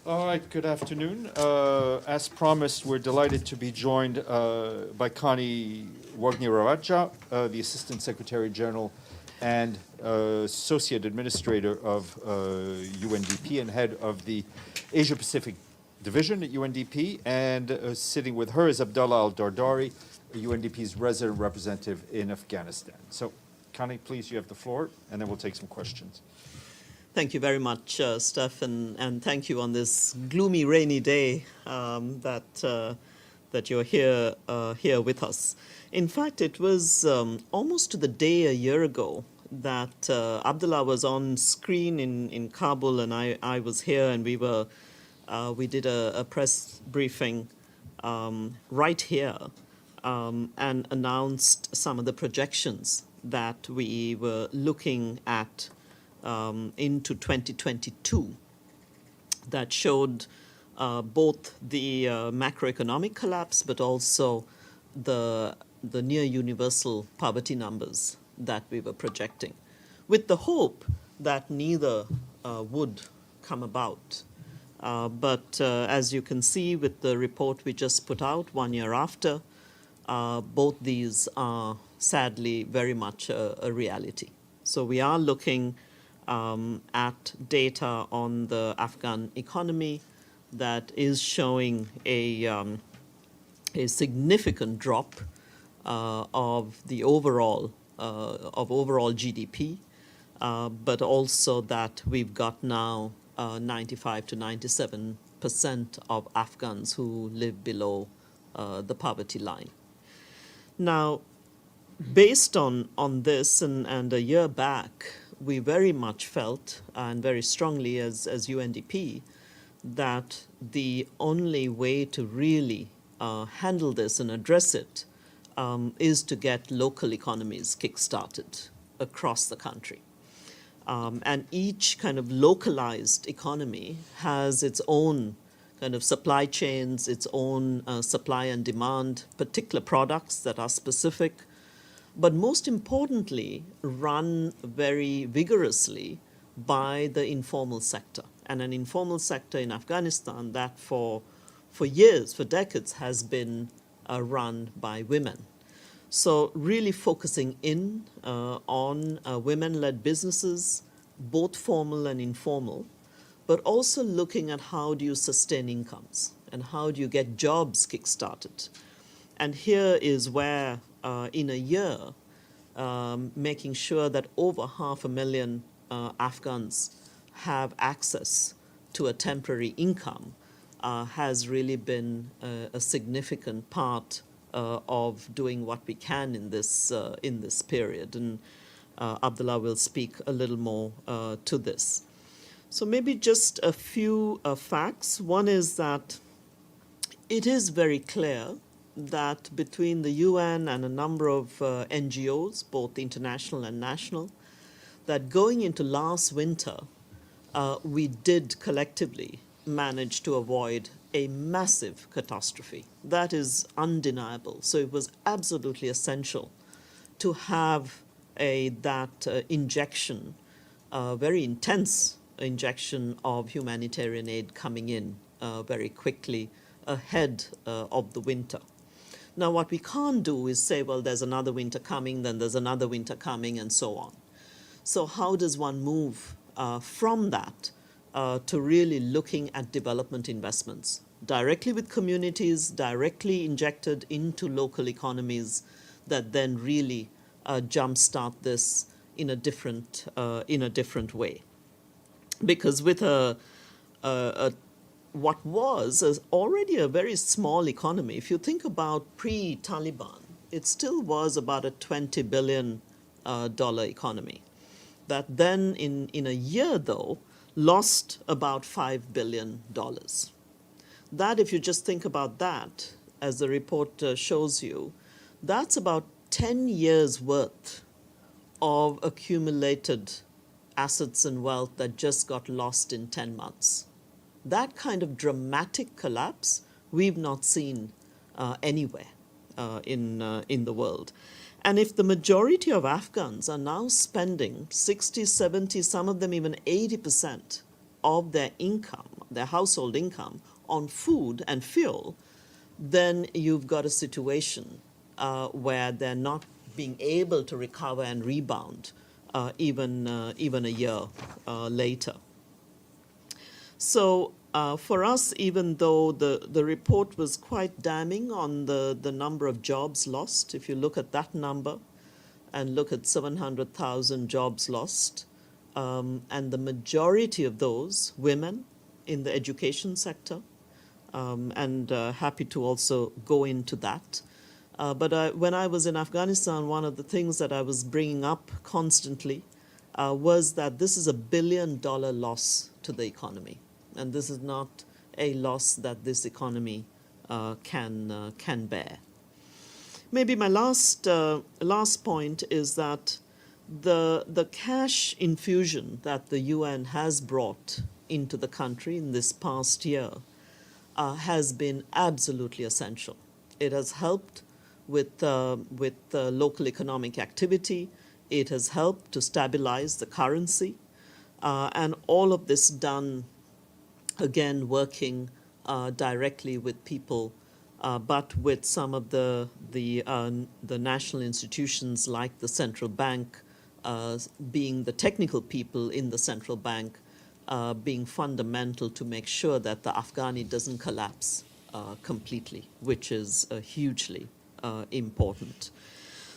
All right, good afternoon. As promised, we're delighted to be joined by Kanni Wignaraja, the Assistant Secretary General and Associate Administrator of UNDP and head of the Asia Pacific Division at UNDP. And sitting with her is Abdallah Dardari, UNDP's resident representative in Afghanistan. So, Kanni, please, you have the floor, and then we'll take some questions. Thank you very much, Steph, and thank you on this gloomy, rainy day that you're here with us. In fact, it was almost to the day a year ago that Abdallah was on screen in Kabul, and I was here, and we did a press briefing right here and announced some of the projections that we were looking at into 2022 that showed both the macroeconomic collapse, but also the near universal poverty numbers that we were projecting, with the hope that neither would come about. But as you can see with the report we just put out 1 year after, both these are sadly very much a reality. So we are looking at data on the Afghan economy that is showing a significant drop of the overall GDP, but also that we've got now 95 to 97% of Afghans who live below the poverty line. Now, based on this, and a year back, we very much felt, and very strongly as UNDP, that the only way to really handle this and address it is to get local economies kick-started across the country. And each kind of localized economy has its own kind of supply chains, its own supply and demand, particular products that are specific, but most importantly, run very vigorously by the informal sector. And an informal sector in Afghanistan that for years, for decades, has been run by women. So really focusing in on women-led businesses, both formal and informal, but also looking at how do you sustain incomes and how do you get jobs kick-started. And here is where in a year, making sure that over 500,000 Afghans have access to a temporary income has really been a significant part of doing what we can in this period. And Abdallah will speak a little more to this. So maybe just a few facts. One is that it is very clear that between the UN and a number of NGOs, both international and national, that going into last winter, we did collectively manage to avoid a massive catastrophe. That is undeniable. So it was absolutely essential to have that injection, very intense injection of humanitarian aid coming in very quickly ahead of the winter. Now, what we can't do is say, well, there's another winter coming, then there's another winter coming, and so on. So how does one move from that to really looking at development investments, directly with communities, directly injected into local economies that then really jumpstart this in a different way? Because with what was already a very small economy, if you think about pre-Taliban, it still was about a $20 billion economy. That then in a year, though, lost about $5 billion. That, if you just think about that, as the report shows you, that's about 10 years' worth of accumulated assets and wealth that just got lost in 10 months. That kind of dramatic collapse we've not seen anywhere in the world. And if the majority of Afghans are now spending 60, 70, some of them even 80% of their income, their household income, on food and fuel, then you've got a situation where they're not being able to recover and rebound even a year later. So for us, even though the report was quite damning on the number of jobs lost, if you look at that number and look at 700,000 jobs lost, and the majority of those women in the education sector, and happy to also go into that. But when I was in Afghanistan, one of the things that I was bringing up constantly was that this is $1 billion loss to the economy. And this is not a loss that this economy can bear. Maybe my last point is that the cash infusion that the UN has brought into the country in this past year has been absolutely essential. It has helped with local economic activity. It has helped to stabilize the currency, and all of this done, again, working directly with people, but with some of the national institutions like the central bank, being the technical people in the central bank, being fundamental to make sure that the Afghani doesn't collapse completely, which is hugely important.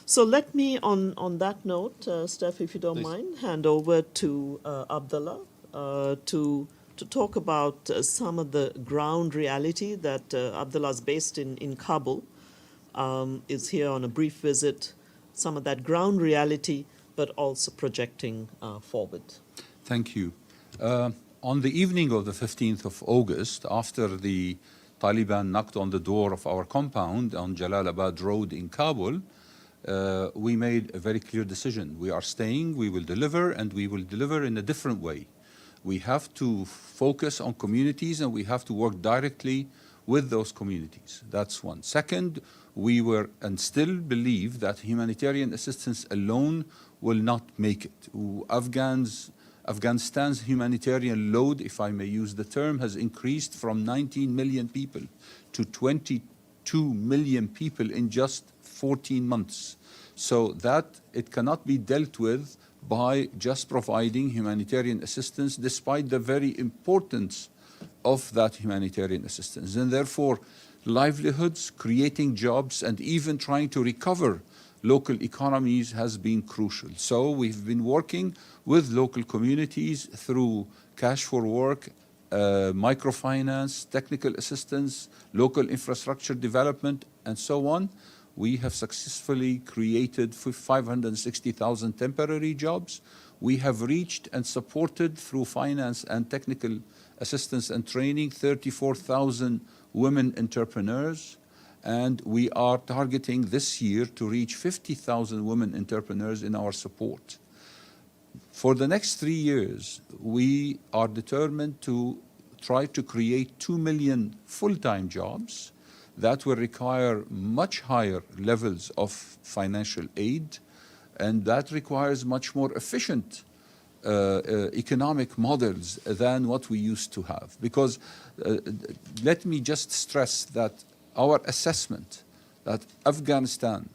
So let me, on that note, Steph, if you don't Please. mind, hand over to Abdallah to talk about some of the ground reality that Abdullah's based in Kabul, is here on a brief visit, some of that ground reality, but also projecting forward. Thank you. On the evening of the 15th of August, after the Taliban knocked on the door of our compound on Jalalabad Road in Kabul, we made a very clear decision. We are staying, we will deliver, and we will deliver in a different way. We have to focus on communities and we have to work directly with those communities. That's one. Second, we were and still believe that humanitarian assistance alone will not make it. Afghanistan's humanitarian load, if I may use the term, has increased from 19 million people to 22 million people in just 14 months. So that it cannot be dealt with by just providing humanitarian assistance, despite the very importance of that humanitarian assistance. And therefore, livelihoods, creating jobs, and even trying to recover local economies has been crucial. So we've been working with local communities through cash for work, microfinance, technical assistance, local infrastructure development, and so on. We have successfully created 560,000 temporary jobs. We have reached and supported through finance and technical assistance and training 34,000 women entrepreneurs. And we are targeting this year to reach 50,000 women entrepreneurs in our support. For the next 3 years, we are determined to try to create 2 million full-time jobs that will require much higher levels of financial aid, and that requires much more efficient economic models than what we used to have. Because let me just stress that our assessment that Afghanistan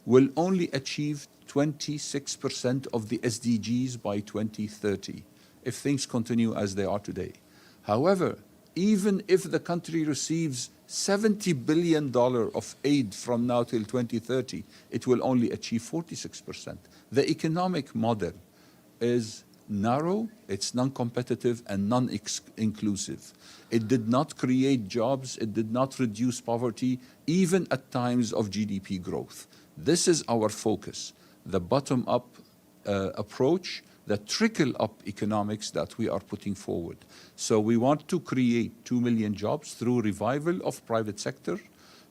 will only achieve 26% of the SDGs by 2030 if things continue as they are today. However, even if the country receives $70 billion of aid from now till 2030, it will only achieve 46%. The economic model is narrow, it's non-competitive and non-inclusive. It did not create jobs, it did not reduce poverty, even at times of GDP growth. This is our focus, the bottom-up approach, the trickle-up economics that we are putting forward. So we want to create 2 million jobs through revival of private sector,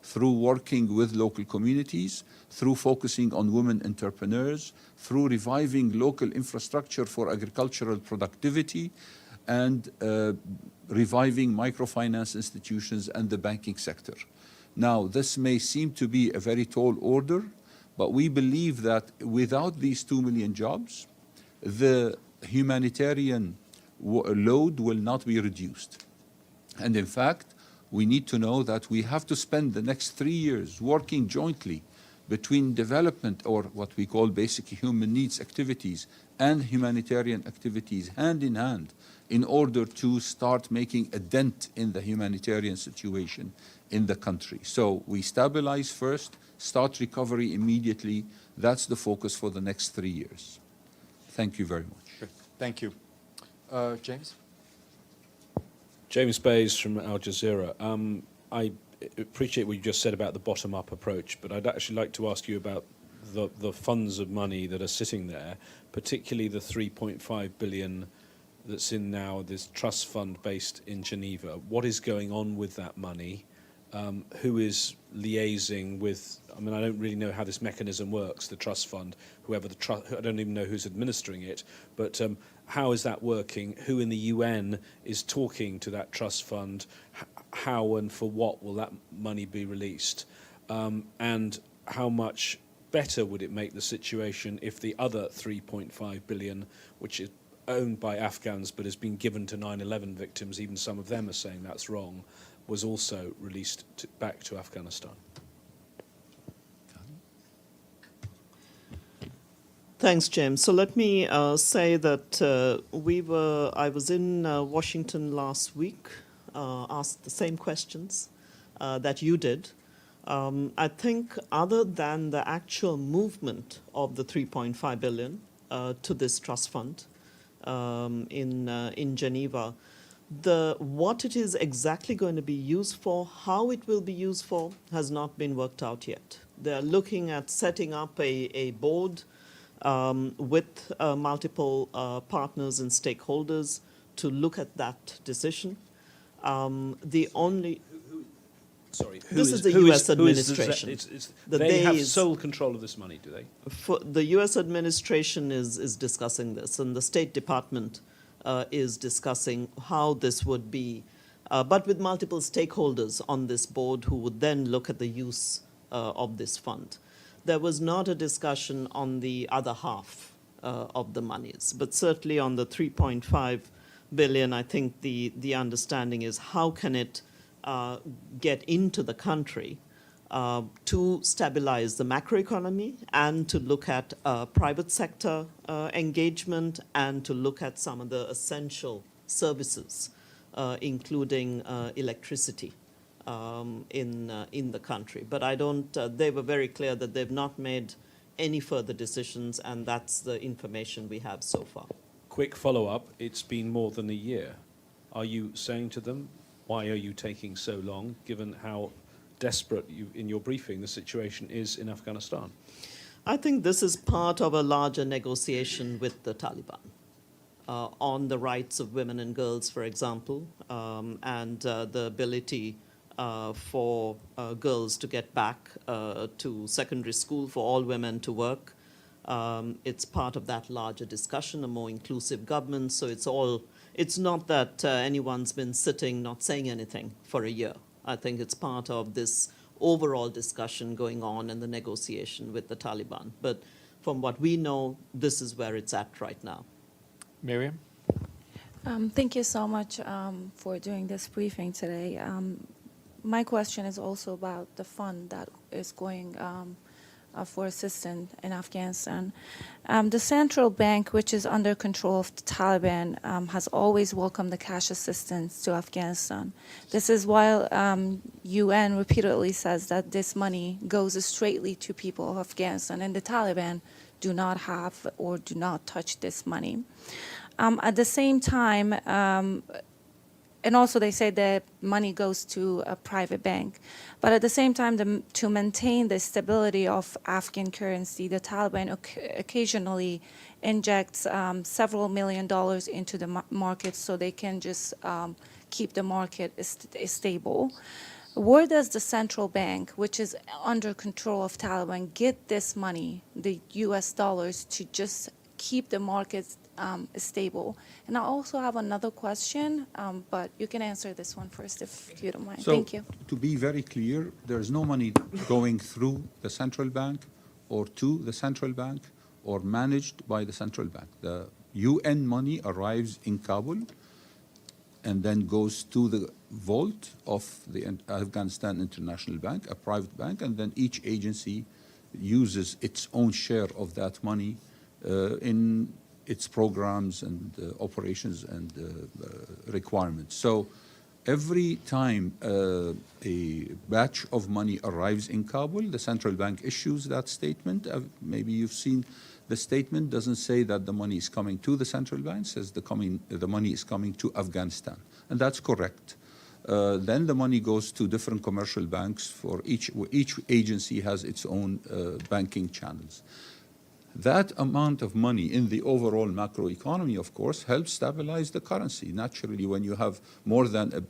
through working with local communities, through focusing on women entrepreneurs, through reviving local infrastructure for agricultural productivity, and reviving microfinance institutions and the banking sector. Now, this may seem to be a very tall order, but we believe that without these 2 million jobs, the humanitarian load will not be reduced. And in fact, we need to know that we have to spend the next 3 years working jointly between development, or what we call basic human needs activities, and humanitarian activities hand in hand, in order to start making a dent in the humanitarian situation in the country. So we stabilize first, start recovery immediately. That's the focus for the next 3 years. Thank you very much. Good. Thank you. James? James Bays from Al Jazeera. I appreciate what you just said about the bottom-up approach, but I'd actually like to ask you about the funds of money that are sitting there, particularly the 3.5 billion that's in now this trust fund based in Geneva. What is going on with that money? Who is liaising with, I mean, I don't really know how this mechanism works, the trust fund, whoever the trust, I don't even know who's administering it, but how is that working? Who in the UN is talking to that trust fund? How and for what will that money be released? And how much better would it make the situation if the other 3.5 billion, which is owned by Afghans but has been given to 9/11 victims, even some of them are saying that's wrong, was also released back to Afghanistan? Thanks, James. So let me say that I was in Washington last week, asked the same questions that you did. I think other than the actual movement of the 3.5 billion to this trust fund in Geneva, what it is exactly going to be used for, how it will be used for, has not been worked out yet. They're looking at setting up a board with multiple partners and stakeholders to look at that decision. This is the U.S. administration. They have sole control of this money, do they? The U.S. administration is discussing this, and the State Department is discussing how this would be, but with multiple stakeholders on this board who would then look at the use of this fund. There was not a discussion on the other half of the monies, but certainly on the 3.5 billion, I think the understanding is how can it get into the country to stabilize the macroeconomy and to look at private sector engagement and to look at some of the essential services, including electricity in the country. But they were very clear that they've not made any further decisions, and that's the information we have so far. Quick follow-up, it's been more than a year. Are you saying to them, why are you taking so long, given how desperate, in your briefing, the situation is in Afghanistan? I think this is part of a larger negotiation with the Taliban on the rights of women and girls, for example, and the ability for girls to get back to secondary school, for all women to work. It's part of that larger discussion, a more inclusive government. So it's not that anyone's been sitting not saying anything for a year. I think it's part of this overall discussion going on and the negotiation with the Taliban. But from what we know, this is where it's at right now. Miriam? Thank you so much for doing this briefing today. My question is also about the fund that is going for assistance in Afghanistan. The central bank, which is under control of the Taliban, has always welcomed the cash assistance to Afghanistan. This is while UN repeatedly says that this money goes straightly to people of Afghanistan, and the Taliban do not have or do not touch this money. At the same time, and also they say that money goes to a private bank. But at the same time, to maintain the stability of Afghan currency, the Taliban occasionally injects several $1 million into the market so they can just keep the market stable. Where does the central bank, which is under control of Taliban, get this money, the US dollars, to just keep the markets stable? And I also have another question, but you can answer this one first if you don't mind. So, thank you. To be very clear, there is no money going through the central bank or to the central bank or managed by the central bank. The UN money arrives in Kabul and then goes to the vault of the Afghanistan International Bank, a private bank, and then each agency uses its own share of that money in its programs and operations and requirements. So every time a batch of money arrives in Kabul, the central bank issues that statement. Maybe you've seen the statement doesn't say that the money is coming to the central bank, says the money is coming to Afghanistan. And that's correct. Then the money goes to different commercial banks for each agency has its own banking channels. That amount of money in the overall macroeconomy, of course, helps stabilize the currency. Naturally, when you have more than $1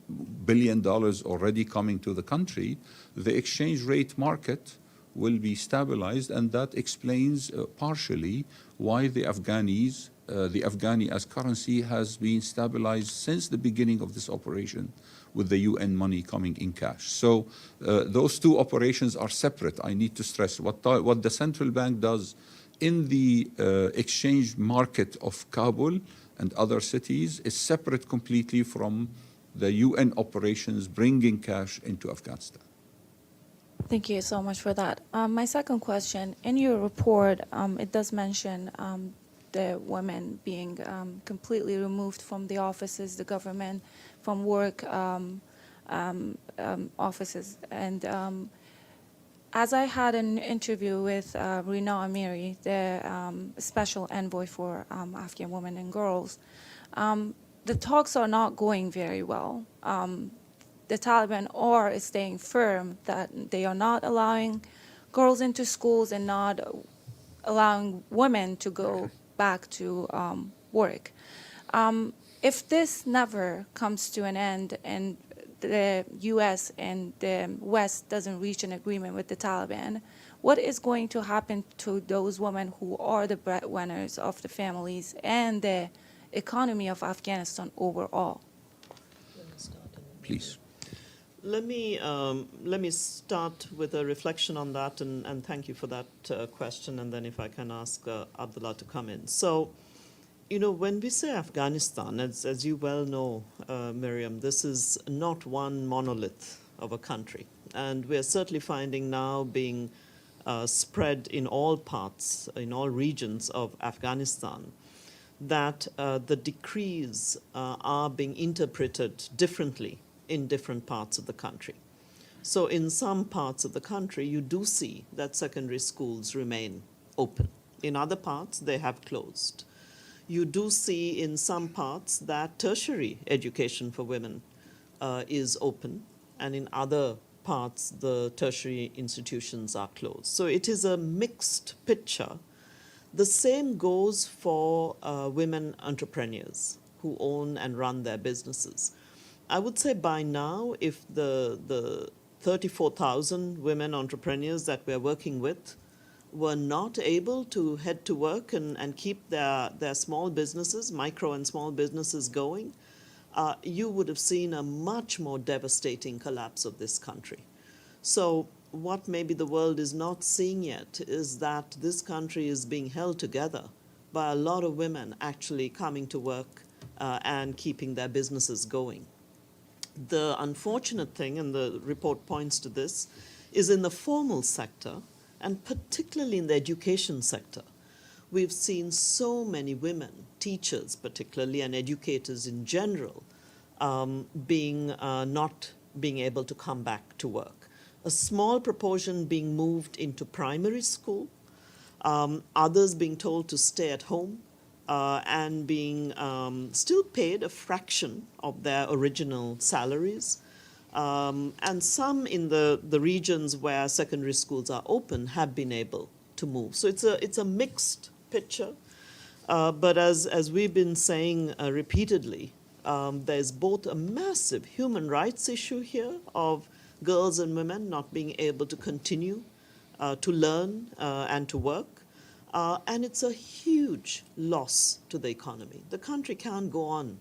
billion already coming to the country, the exchange rate market will be stabilized, and that explains partially why the Afghani as currency has been stabilized since the beginning of this operation with the UN money coming in cash. So those two operations are separate. I need to stress what the central bank does in the exchange market of Kabul and other cities is separate completely from the UN operations bringing cash into Afghanistan. Thank you so much for that. My second question, in your report, it does mention the women being completely removed from the offices, the government, from work offices. And as I had an interview with Rina Amiri, the special envoy for Afghan women and girls, the talks are not going very well. The Taliban are staying firm that they are not allowing girls into schools and not allowing women to go back to work. If this never comes to an end and the U.S. and the West doesn't reach an agreement with the Taliban, what is going to happen to those women who are the breadwinners of the families and the economy of Afghanistan overall? Please. Let me start with a reflection on that, and thank you for that question, and then if I can ask Abdallah to come in. So, you know, when we say Afghanistan, as you well know, Miriam, this is not one monolith of a country. And we're certainly finding now being spread in all parts, in all regions of Afghanistan, that the decrees are being interpreted differently in different parts of the country. So in some parts of the country, you do see that secondary schools remain open. In other parts, they have closed. You do see in some parts that tertiary education for women is open, and in other parts, the tertiary institutions are closed. So it is a mixed picture. The same goes for women entrepreneurs who own and run their businesses. I would say by now, if the 34,000 women entrepreneurs that we're working with were not able to head to work and keep their small businesses, micro and small businesses going, you would have seen a much more devastating collapse of this country. So what maybe the world is not seeing yet is that this country is being held together by a lot of women actually coming to work and keeping their businesses going. The unfortunate thing, and the report points to this, is in the formal sector, and particularly in the education sector, we've seen so many women, teachers particularly, and educators in general, not being able to come back to work. A small proportion being moved into primary school, others being told to stay at home, and being still paid a fraction of their original salaries. And some in the regions where secondary schools are open have been able to move. So it's a mixed picture. But as we've been saying repeatedly, there's both a massive human rights issue here of girls and women not being able to continue to learn and to work. And it's a huge loss to the economy. The country can't go on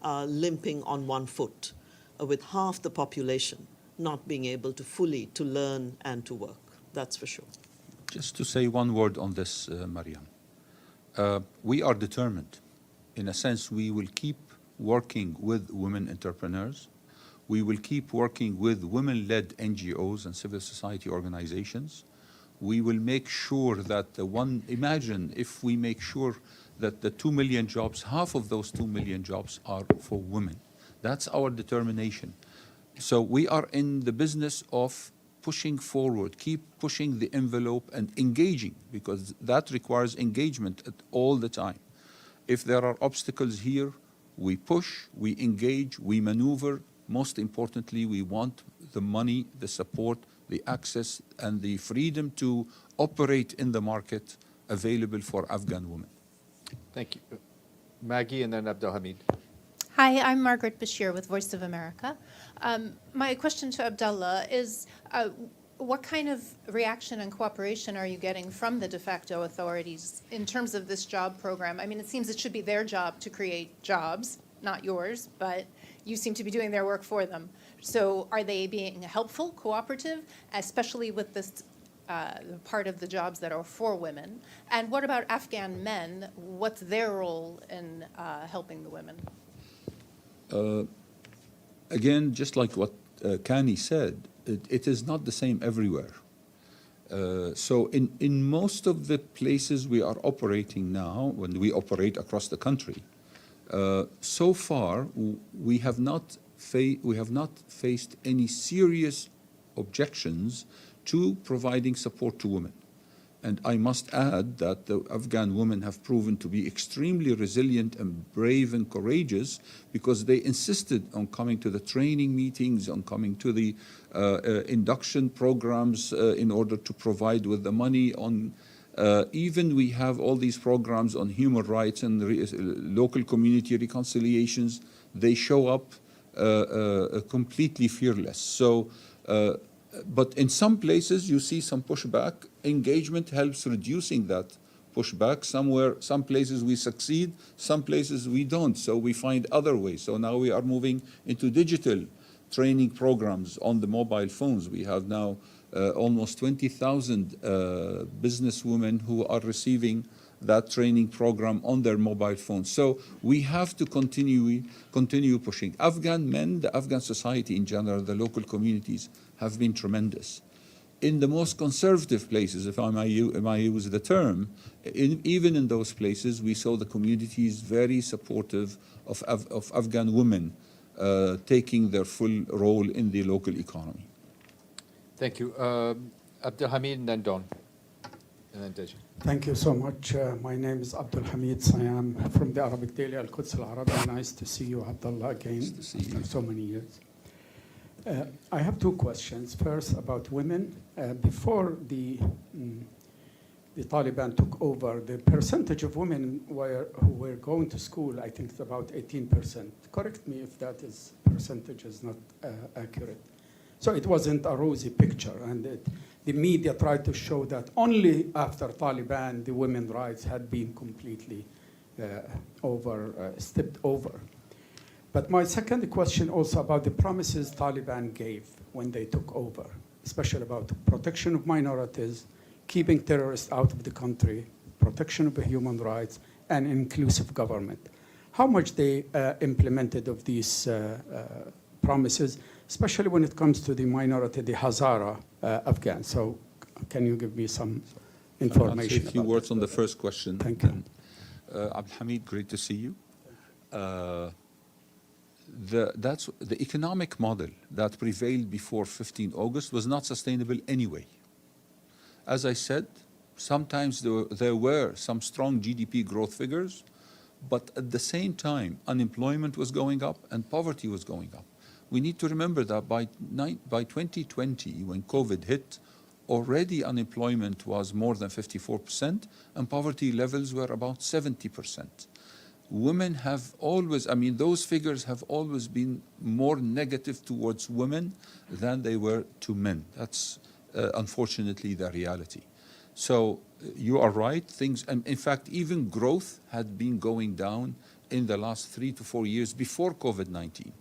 limping on one foot with half the population not being able to fully to learn and to work. That's for sure. Just to say one word on this, Mariam. We are determined in a sense, we will keep working with women entrepreneurs. We will keep working with women-led NGOs and civil society organizations. We will make sure that imagine if we make sure that the 2 million jobs, half of those 2 million jobs are for women. That's our determination. So we are in the business of pushing forward, keep pushing the envelope and engaging, because that requires engagement all the time. If there are obstacles here, we push, we engage, we maneuver. Most importantly, we want the money, the support, the access, and the freedom to operate in the market available for Afghan women. Thank you. Maggie and then Abdelhamid. Hi, I'm Margaret Bashir with Voice of America. My question to Abdallah is, what kind of reaction and cooperation are you getting from the de facto authorities in terms of this job program? I mean, it seems it should be their job to create jobs, not yours, but you seem to be doing their work for them. So are they being helpful, cooperative, especially with this the part of the jobs that are for women? And what about Afghan men? What's their role in helping the women? Again, just like what Kanni said, it is not the same everywhere. So in most of the places we are operating now, when we operate across the country, so far we have not faced any serious objections to providing support to women. And I must add that the Afghan women have proven to be extremely resilient and brave and courageous, because they insisted on coming to the training meetings, on coming to the induction programs in order to provide with the money. Even we have all these programs on human rights and local community reconciliations. They show up completely fearless. So. But in some places, you see some pushback. Engagement helps reducing that pushback. Some places we succeed, some places we don't. So we find other ways. So now we are moving into digital training programs on the mobile phones. We have now almost 20,000 businesswomen who are receiving that training program on their mobile phones. So we have to continue pushing. Afghan men, the Afghan society in general, the local communities have been tremendous. In the most conservative places, if I may use the term, even in those places, we saw the communities very supportive of Afghan women taking their full role in the local economy. Thank you. Abdelhamid and then Don. And then Deji. Thank you so much. My name is Abdulhamid Sayam from the Arabic Daily Al-Quds Al-Arabi. Nice to see you, Abdallah, again. Nice to see you. After so many years. I have two questions. First, about women. Before the Taliban took over, the percentage of women who were going to school, I think it's about 18%. Correct me if that percentage is not accurate. So it wasn't a rosy picture, and the media tried to show that only after Taliban the women's rights had been completely stepped over. But my second question also about the promises Taliban gave when they took over, especially about protection of minorities, keeping terrorists out of the country, protection of the human rights, and inclusive government. How much they implemented of these promises, especially when it comes to the minority, the Hazara Afghans. So can you give me some information? I'll say a few words on the first question. Thank you. Abdelhamid, great to see you. The economic model that prevailed before 15 August was not sustainable anyway. As I said, sometimes there were some strong GDP growth figures, but at the same time, unemployment was going up and poverty was going up. We need to remember that by 2020, when COVID hit, already unemployment was more than 54% and poverty levels were about 70%. Women have always, those figures have always been more negative towards women than they were to men. That's unfortunately the reality. So you are right, and in fact, even growth had been going down in the last 3 to 4 years before COVID-19.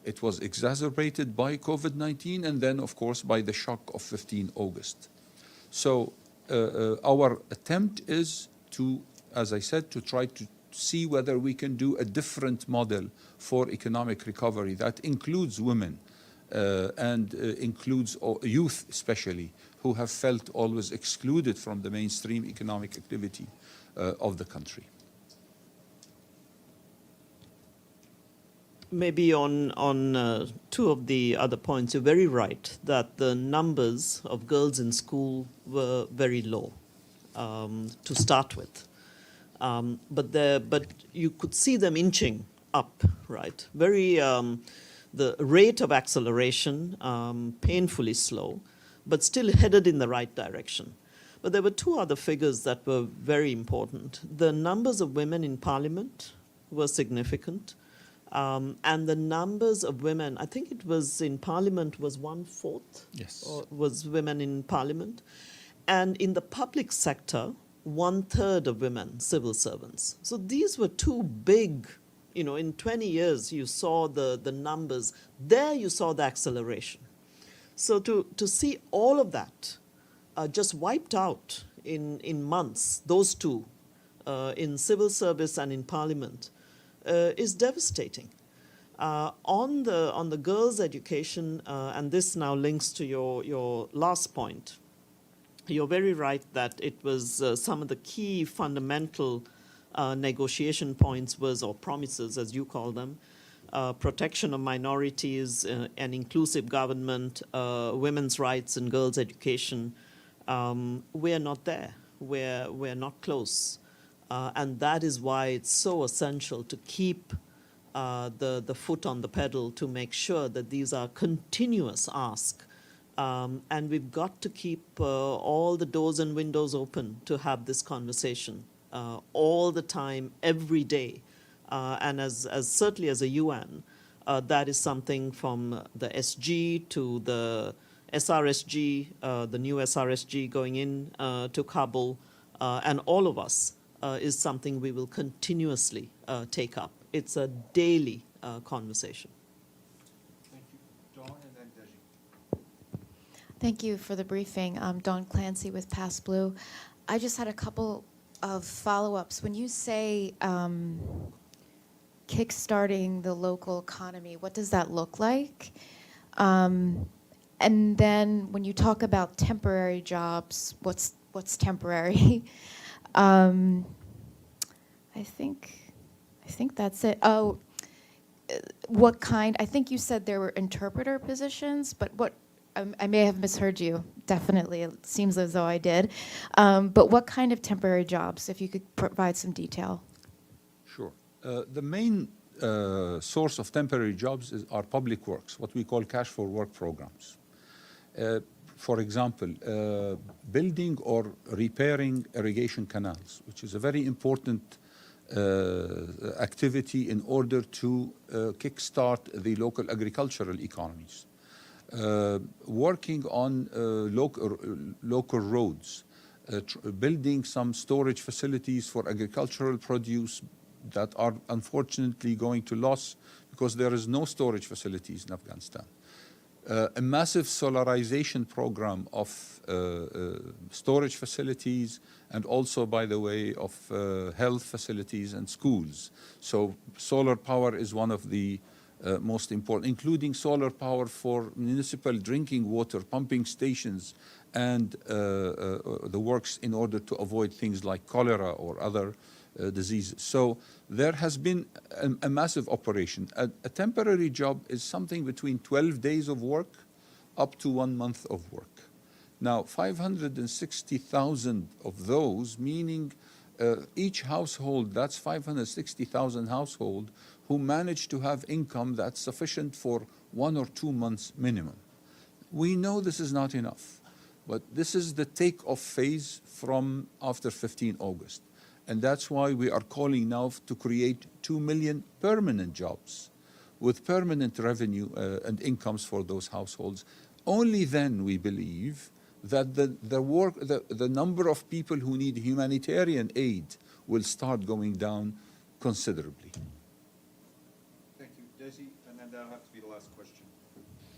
It was exacerbated by COVID-19 and then, of course, by the shock of 15 August. So our attempt is to, as I said, to try to see whether we can do a different model for economic recovery that includes women and includes youth especially, who have felt always excluded from the mainstream economic activity of the country. Maybe on two of the other points, you're very right that the numbers of girls in school were very low to start with. But you could see them inching up, right? The rate of acceleration, painfully slow, but still headed in the right direction. But there were two other figures that were very important. The numbers of women in parliament were significant. And the numbers of women, I think it was in parliament was 1/4, Yes. or was women in parliament. And in the public sector, 1/3 of women, civil servants. So these were two big, in 20 years, you saw the numbers. There you saw the acceleration. So to see all of that just wiped out in months, those two, in civil service and in parliament, is devastating. On the girls' education, and this now links to your last point, you're very right that it was some of the key fundamental negotiation points or promises, as you call them, protection of minorities, an inclusive government, women's rights and girls' education. We're not there. We're not close. And that is why it's so essential to keep the foot on the pedal to make sure that these are continuous asks. And we've got to keep all the doors and windows open to have this conversation all the time, every day. And as certainly as a UN, that is something from the SG to the SRSG, the new SRSG going in to Kabul, and all of us. Is something we will continuously take up. It's a daily conversation. Thank you. Dawn and then Deji. Thank you for the briefing. I'm Dawn Clancy with Pass Blue. I just had a couple of follow-ups. When you say kickstarting the local economy, what does that look like? And then when you talk about temporary jobs, what's temporary? I think that's it. Oh, what kind? I think you said there were interpreter positions, but what? I may have misheard you. Definitely, it seems as though I did. But what kind of temporary jobs? If you could provide some detail. Sure. The main source of temporary jobs are public works, what we call cash for work programs. For example, building or repairing irrigation canals, which is a very important activity in order to kickstart the local agricultural economies. Working on local roads, building some storage facilities for agricultural produce that are unfortunately going to loss because there is no storage facilities in Afghanistan. A massive solarization program of storage facilities and also, by the way, of health facilities and schools. So solar power is one of the most important, including solar power for municipal drinking water, pumping stations, and the works in order to avoid things like cholera or other diseases. So there has been a massive operation. A temporary job is something between 12 days of work up to 1 month of work. Now, 560,000 of those, meaning each household, that's 560,000 households who manage to have income that's sufficient for 1 or 2 months minimum. We know this is not enough, but this is the take-off phase from after 15 August. And that's why we are calling now to create 2 million permanent jobs with permanent revenue and incomes for those households. Only then we believe that the number of people who need humanitarian aid will start going down considerably. Thank you. Desi, and then that'll have to be the last question.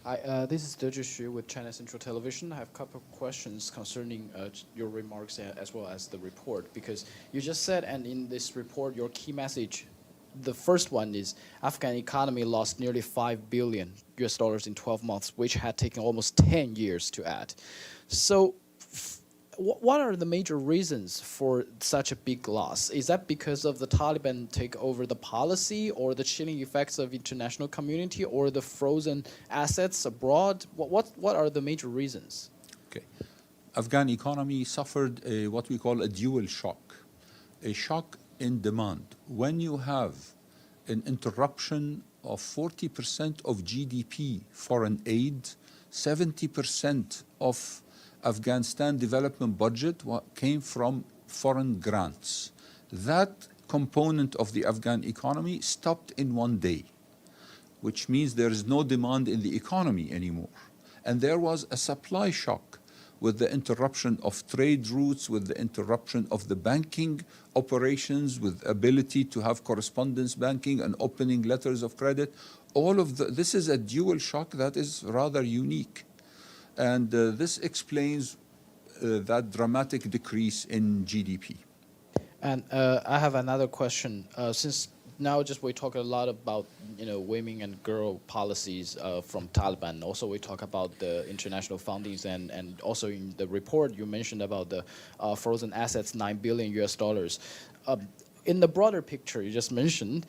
Hi, this is Deju Xu with China Central Television. I have a couple of questions concerning your remarks as well as the report, because you just said, and in this report, your key message, the first one is Afghan economy lost nearly $5 billion in 12 months, which had taken almost 10 years to add. So what are the major reasons for such a big loss? Is that because of the Taliban take over the policy, or the chilling effects of international community, or the frozen assets abroad? What are the major reasons? Okay. Afghan economy suffered what we call a dual shock, a shock in demand. When you have an interruption of 40% of GDP foreign aid, 70% of Afghanistan development budget came from foreign grants. That component of the Afghan economy stopped in one day, which means there is no demand in the economy anymore. And there was a supply shock with the interruption of trade routes, with the interruption of the banking operations, with ability to have correspondence banking and opening letters of credit. This is a dual shock that is rather unique. And this explains that dramatic decrease in GDP. And I have another question. Since now just we talk a lot about women and girl policies from Taliban. Also we talk about the international fundings, and also in the report you mentioned about the frozen assets, $9 billion. In the broader picture you just mentioned,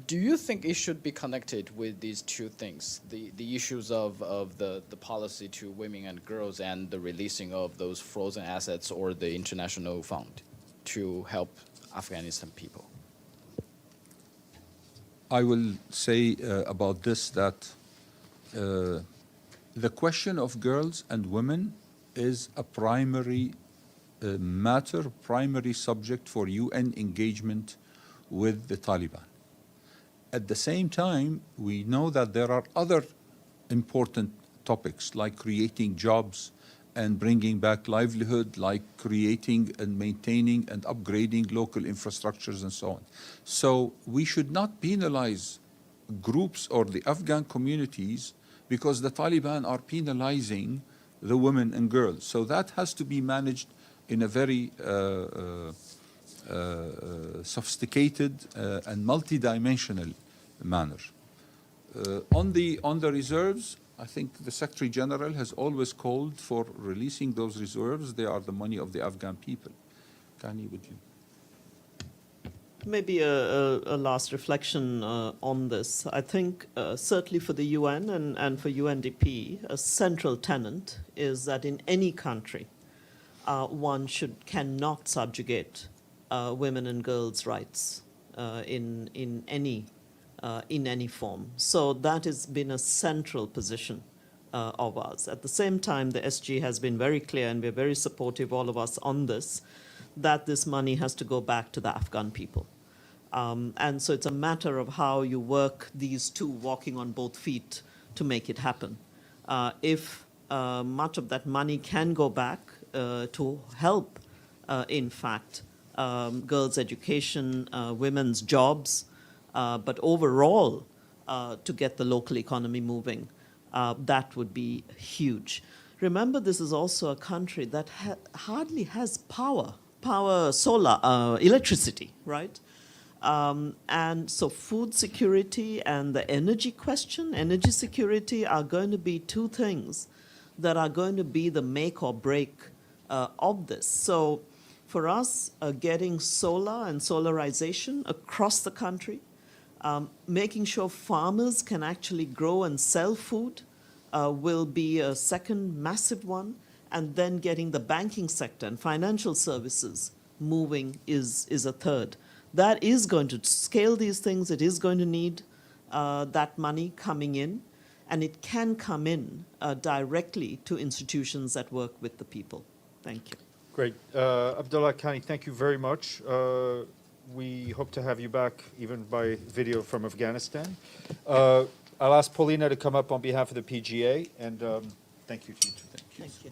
do you think it should be connected with these two things, the issues of the policy to women and girls and the releasing of those frozen assets, or the international fund to help Afghanistan people? I will say about this that the question of girls and women is a primary matter, primary subject for UN engagement with the Taliban. At the same time, we know that there are other important topics like creating jobs and bringing back livelihood, like creating and maintaining and upgrading local infrastructures and so on. So we should not penalize groups or the Afghan communities because the Taliban are penalizing the women and girls. So that has to be managed in a very sophisticated and multidimensional manner. On the reserves, I think the Secretary General has always called for releasing those reserves. They are the money of the Afghan people. Kanni, would you? Maybe a last reflection on this. I think certainly for the UN and for UNDP, a central tenet is that in any country, one cannot subjugate women and girls' rights in any form. So that has been a central position of ours. At the same time, the SG has been very clear, and we're very supportive, all of us, on this, that this money has to go back to the Afghan people. And so it's a matter of how you work these two walking on both feet to make it happen. If much of that money can go back to help, in fact, girls' education, women's jobs, but overall to get the local economy moving, that would be huge. Remember, this is also a country that hardly has power, solar, electricity, right? And so food security and the energy question, energy security, are going to be two things that are going to be the make or break of this. So for us, getting solar and solarization across the country, making sure farmers can actually grow and sell food will be a second massive one, and then getting the banking sector and financial services moving is a third. That is going to scale these things. It is going to need that money coming in, and it can come in directly to institutions that work with the people. Thank you. Great. Abdallah, Kanni, thank you very much. We hope to have you back even by video from Afghanistan. I'll ask Paulina to come up on behalf of the PGA, and thank you to you too. Thank you.